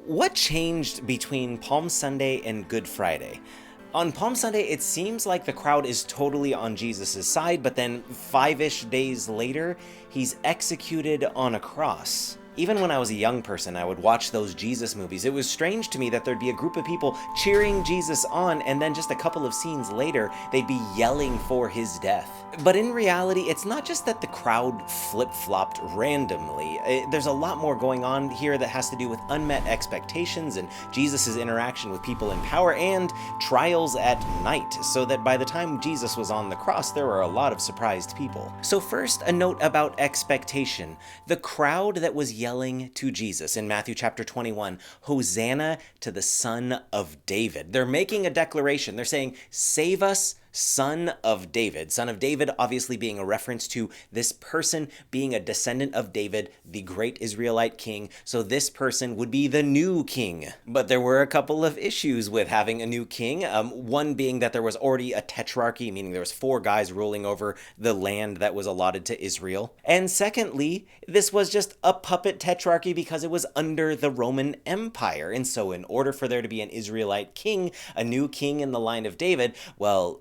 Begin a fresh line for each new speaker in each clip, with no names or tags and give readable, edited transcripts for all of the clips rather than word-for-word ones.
What changed between Palm Sunday and Good Friday? On Palm Sunday, it seems like the crowd is totally on Jesus' side, but then 5-ish days later, he's executed on a cross. Even when I was a young person, I would watch those Jesus movies. It was strange to me that there'd be a group of people cheering Jesus on, and then just a couple of scenes later, they'd be yelling for his death. But in reality, it's not just that the crowd flip-flopped randomly. There's a lot more going on here that has to do with unmet expectations and Jesus' interaction with people in power and trials at night, so that by the time Jesus was on the cross, there were a lot of surprised people. So first, a note about expectation. The crowd that was yelling to Jesus in Matthew chapter 21, Hosanna to the Son of David. They're making a declaration. They're saying, "Save us, Son of David." Son of David obviously being a reference to this person being a descendant of David, the great Israelite king. So this person would be the new king. But there were a couple of issues with having a new king. One being that there was already a tetrarchy, meaning there was 4 guys ruling over the land that was allotted to Israel. And secondly, this was just a puppet tetrarchy because it was under the Roman Empire. And so in order for there to be an Israelite king, a new king in the line of David, well,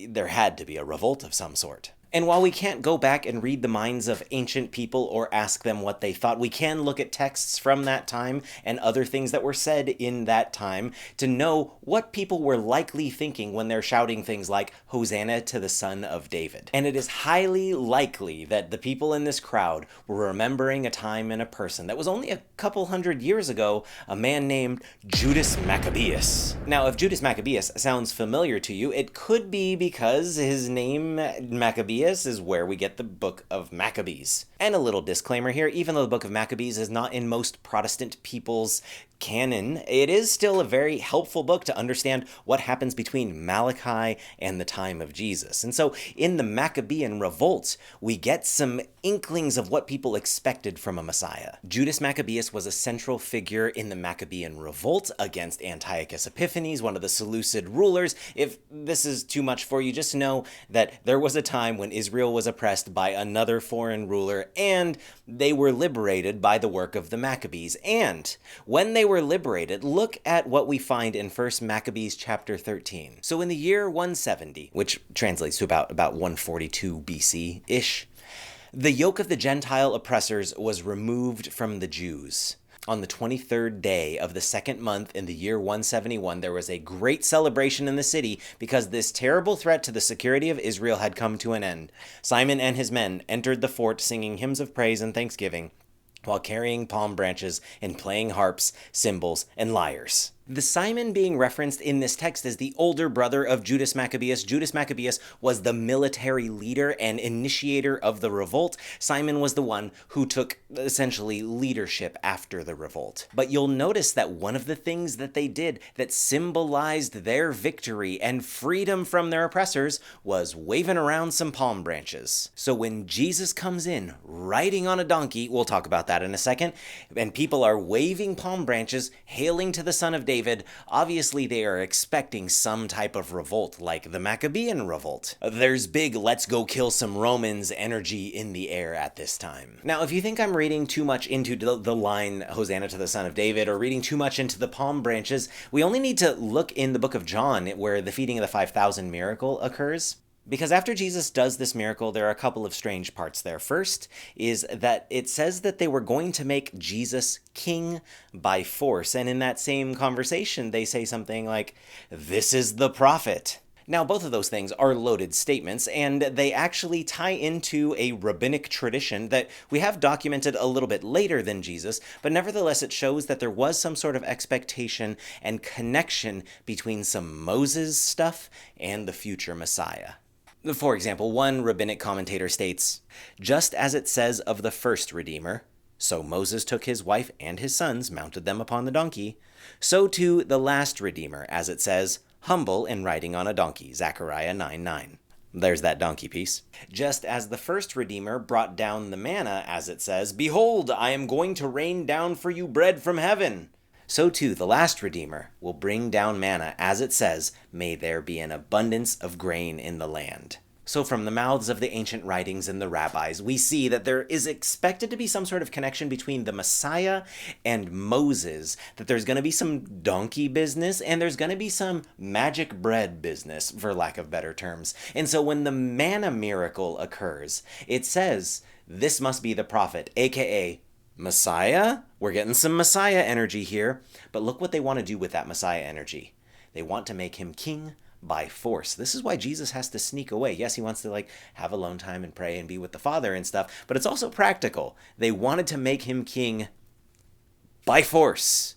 there had to be a revolt of some sort. And while we can't go back and read the minds of ancient people or ask them what they thought, we can look at texts from that time and other things that were said in that time to know what people were likely thinking when they're shouting things like, "Hosanna to the Son of David." And it is highly likely that the people in this crowd were remembering a time and a person that was only a couple hundred years ago, a man named Judas Maccabeus. Now, if Judas Maccabeus sounds familiar to you, it could be because his name, Maccabeus, is where we get the book of Maccabees. And a little disclaimer here, even though the book of Maccabees is not in most Protestant people's canon, it is still a very helpful book to understand what happens between Malachi and the time of Jesus. And so in the Maccabean revolt, we get some inklings of what people expected from a Messiah. Judas Maccabeus was a central figure in the Maccabean revolt against Antiochus Epiphanes, one of the Seleucid rulers. If this is too much for you, just know that there was a time when Israel was oppressed by another foreign ruler, and they were liberated by the work of the Maccabees. And when they were liberated, look at what we find in 1 Maccabees chapter 13. So in the year 170, which translates to about 142 BC-ish, the yoke of the Gentile oppressors was removed from the Jews. On the 23rd day of the 2nd month in the year 171, there was a great celebration in the city because this terrible threat to the security of Israel had come to an end. Simon and his men entered the fort singing hymns of praise and thanksgiving, while carrying palm branches and playing harps, cymbals, and lyres. The Simon being referenced in this text is the older brother of Judas Maccabeus. Judas Maccabeus was the military leader and initiator of the revolt. Simon was the one who took essentially leadership after the revolt. But you'll notice that one of the things that they did that symbolized their victory and freedom from their oppressors was waving around some palm branches. So when Jesus comes in riding on a donkey, we'll talk about that in a second, and people are waving palm branches, hailing to the Son of David, obviously they are expecting some type of revolt like the Maccabean revolt. There's big "let's go kill some Romans" energy in the air at this time. Now, if you think I'm reading too much into the line "Hosanna to the Son of David" or reading too much into the palm branches, we only need to look in the book of John where the feeding of the 5,000 miracle occurs. Because after Jesus does this miracle, there are a couple of strange parts there. First is that it says that they were going to make Jesus king by force. And in that same conversation, they say something like, "This is the prophet." Now, both of those things are loaded statements, and they actually tie into a rabbinic tradition that we have documented a little bit later than Jesus, but nevertheless it shows that there was some sort of expectation and connection between some Moses stuff and the future Messiah. For example, one rabbinic commentator states, "Just as it says of the first Redeemer, so Moses took his wife and his sons, mounted them upon the donkey, so too the last Redeemer, as it says, humble and riding on a donkey, Zechariah 9:9. There's that donkey piece. Just as the first Redeemer brought down the manna, as it says, "Behold, I am going to rain down for you bread from heaven," so too the last Redeemer will bring down manna, as it says, "May there be an abundance of grain in the land." So, from the mouths of the ancient writings and the rabbis, we see that there is expected to be some sort of connection between the Messiah and Moses, that there's going to be some donkey business and there's going to be some magic bread business, for lack of better terms. And so, when the manna miracle occurs, it says, "This must be the prophet," aka Messiah. We're getting some Messiah energy here, but look what they want to do with that Messiah energy. They want to make him king by force. This is why Jesus has to sneak away. Yes, he wants to have alone time and pray and be with the Father and stuff, but it's also practical. They wanted to make him king by force.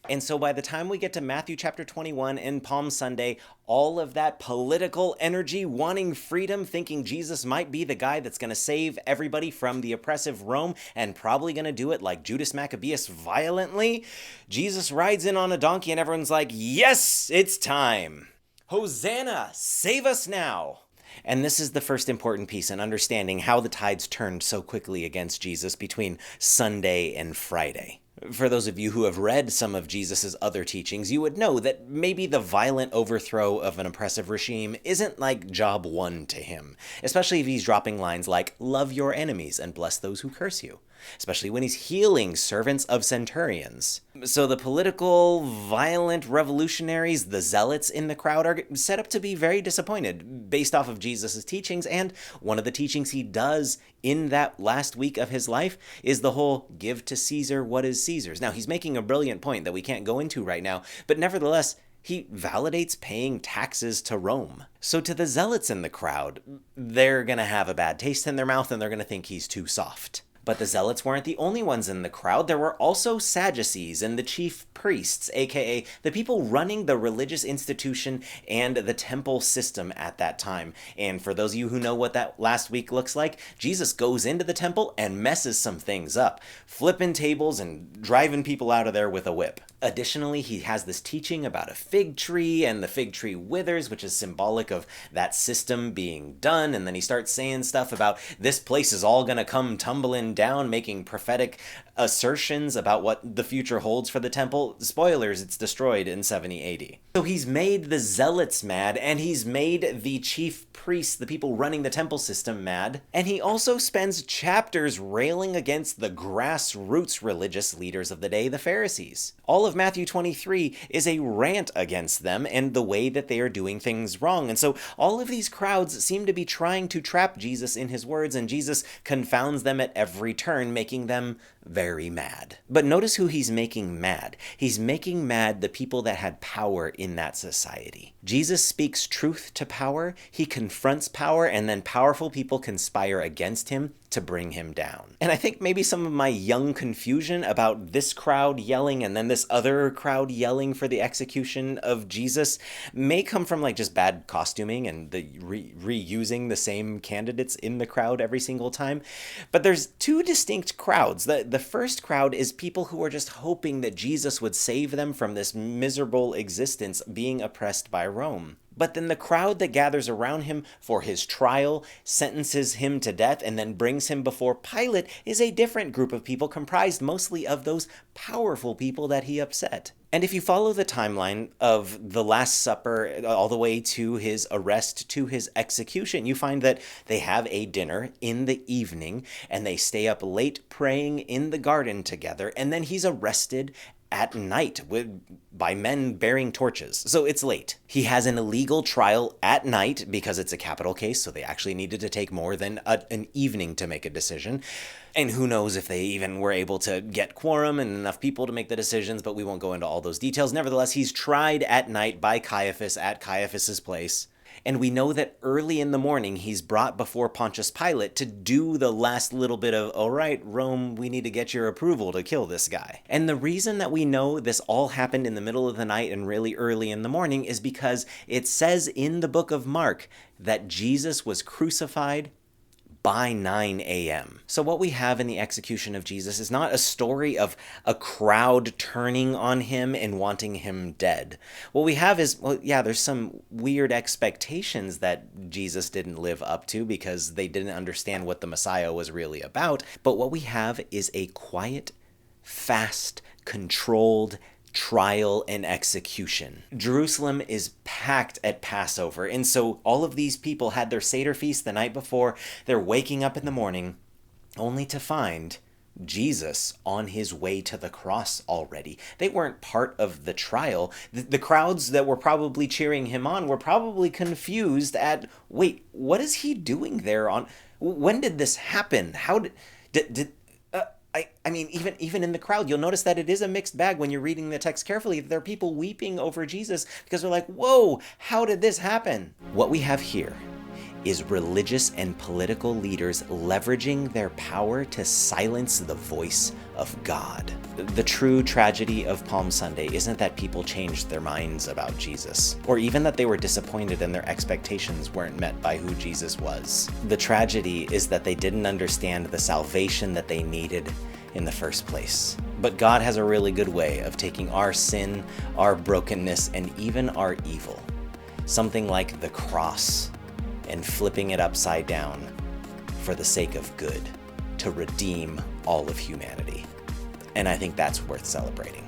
And so by the time we get to Matthew chapter 21 and Palm Sunday, all of that political energy, wanting freedom, thinking Jesus might be the guy that's going to save everybody from the oppressive Rome and probably going to do it like Judas Maccabeus violently, Jesus rides in on a donkey and everyone's like, yes, it's time. Hosanna, save us now. And this is the first important piece in understanding how the tides turned so quickly against Jesus between Sunday and Friday. For those of you who have read some of Jesus' other teachings, you would know that maybe the violent overthrow of an oppressive regime isn't like job one to him, especially if he's dropping lines like, love your enemies and bless those who curse you, especially when he's healing servants of centurions. So the political, violent revolutionaries, the zealots in the crowd, are set up to be very disappointed based off of Jesus' teachings, and one of the teachings he does in that last week of his life is the whole give to Caesar what is Caesar's. Now, he's making a brilliant point that we can't go into right now, but nevertheless, he validates paying taxes to Rome. So to the zealots in the crowd, they're going to have a bad taste in their mouth and they're going to think he's too soft. But the zealots weren't the only ones in the crowd. There were also Sadducees and the chief priests, aka the people running the religious institution and the temple system at that time. And for those of you who know what that last week looks like, Jesus goes into the temple and messes some things up, flipping tables and driving people out of there with a whip. Additionally, he has this teaching about a fig tree, and the fig tree withers, which is symbolic of that system being done. And then he starts saying stuff about this place is all going to come tumbling down, making prophetic assertions about what the future holds for the temple. Spoilers, it's destroyed in 70 AD. So he's made the zealots mad, and he's made the chief priests, the people running the temple system, mad. And he also spends chapters railing against the grassroots religious leaders of the day, the Pharisees. All of Matthew 23 is a rant against them and the way that they are doing things wrong. And so all of these crowds seem to be trying to trap Jesus in his words, and Jesus confounds them at every turn, making them very mad. But notice who he's making mad. He's making mad the people that had power in that society. Jesus speaks truth to power, he confronts power, and then powerful people conspire against him to bring him down. And I think maybe some of my young confusion about this crowd yelling and then this other crowd yelling for the execution of Jesus may come from just bad costuming and the reusing the same candidates in the crowd every single time. But there's two distinct crowds. The first crowd is people who are just hoping that Jesus would save them from this miserable existence being oppressed by Rome. But then the crowd that gathers around him for his trial, sentences him to death, and then brings him before Pilate is a different group of people comprised mostly of those powerful people that he upset. And if you follow the timeline of the Last Supper all the way to his arrest to his execution, you find that they have a dinner in the evening and they stay up late praying in the garden together, and then he's arrested at night by men bearing torches. So it's late. He has an illegal trial at night because it's a capital case, so they actually needed to take more than an evening to make a decision. And who knows if they even were able to get quorum and enough people to make the decisions, but we won't go into all those details. Nevertheless, he's tried at night by Caiaphas at Caiaphas's place. And we know that early in the morning, he's brought before Pontius Pilate to do the last little bit of, all right, Rome, we need to get your approval to kill this guy. And the reason that we know this all happened in the middle of the night and really early in the morning is because it says in the book of Mark that Jesus was crucified by 9 a.m. So what we have in the execution of Jesus is not a story of a crowd turning on him and wanting him dead. What we have is, there's some weird expectations that Jesus didn't live up to because they didn't understand what the Messiah was really about. But what we have is a quiet, fast, controlled, trial and execution. Jerusalem is packed at Passover, and so all of these people had their Seder feast the night before. They're waking up in the morning only to find Jesus on his way to the cross already. They weren't part of the trial. The crowds that were probably cheering him on were probably confused at, wait, what is he doing there on, when did this happen? How did I mean, even in the crowd, you'll notice that it is a mixed bag when you're reading the text carefully. There are people weeping over Jesus because they're like, whoa, how did this happen? What we have here is religious and political leaders leveraging their power to silence the voice of God. The true tragedy of Palm Sunday isn't that people changed their minds about Jesus, or even that they were disappointed and their expectations weren't met by who Jesus was. The tragedy is that they didn't understand the salvation that they needed in the first place. But God has a really good way of taking our sin, our brokenness, and even our evil, something like the cross, and flipping it upside down for the sake of good, to redeem all of humanity. And I think that's worth celebrating.